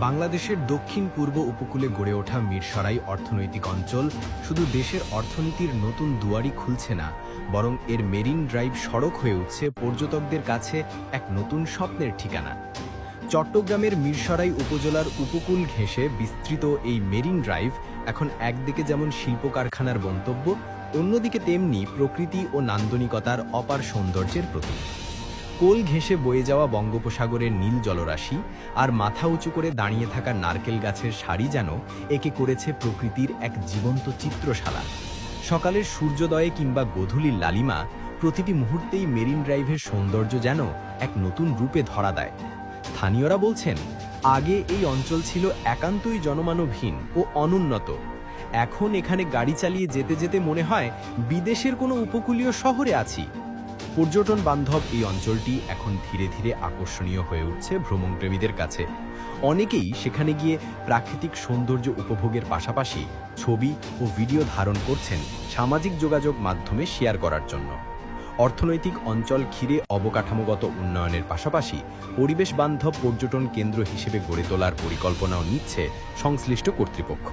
বাংলাদেশের দক্ষিণ পূর্ব উপকূলে গড়ে ওঠা মিরসরাই অর্থনৈতিক অঞ্চল শুধু দেশের অর্থনীতির নতুন দুয়ারই খুলছে না, বরং এর মেরিন ড্রাইভ সড়ক হয়ে উঠছে পর্যটকদের কাছে এক নতুন স্বপ্নের ঠিকানা। চট্টগ্রামের মিরসরাই উপজেলার উপকূল ঘেঁষে বিস্তৃত এই মেরিন ড্রাইভ এখন একদিকে যেমন শিল্প কারখানার গন্তব্য, অন্যদিকে তেমনি প্রকৃতি ও নান্দনিকতার অপার সৌন্দর্যের প্রতীক। কোল ঘেঁষে বয়ে যাওয়া বঙ্গোপসাগরের নীল জলরাশি আর মাথা উঁচু করে দাঁড়িয়ে থাকা নারকেল গাছের সারি যেন একে করেছে প্রকৃতির এক জীবন্ত চিত্রশালা। সকালের সূর্যোদয়ে কিংবা গধূলির লালিমা, প্রতিটি মুহূর্তেই মেরিন ড্রাইভের সৌন্দর্য যেন এক নতুন রূপে ধরা দেয়। স্থানীয়রা বলছেন, আগে এই অঞ্চল ছিল একান্তই জনমানবহীন ও অনুন্নত। এখন এখানে গাড়ি চালিয়ে যেতে যেতে মনে হয় বিদেশের কোনো উপকূলীয় শহরে আছি। পর্যটন বান্ধব এই অঞ্চলটি এখন ধীরে ধীরে আকর্ষণীয় হয়ে উঠছে ভ্রমণপ্রেমীদের কাছে। অনেকেই সেখানে গিয়ে প্রাকৃতিক সৌন্দর্য উপভোগের পাশাপাশি ছবি ও ভিডিও ধারণ করছেন সামাজিক যোগাযোগ মাধ্যমে শেয়ার করার জন্য। অর্থনৈতিক অঞ্চল ঘিরে অবকাঠামোগত উন্নয়নের পাশাপাশি পরিবেশ বান্ধব পর্যটন কেন্দ্র হিসেবে গড়ে তোলার পরিকল্পনাও নিচ্ছে সংশ্লিষ্ট কর্তৃপক্ষ।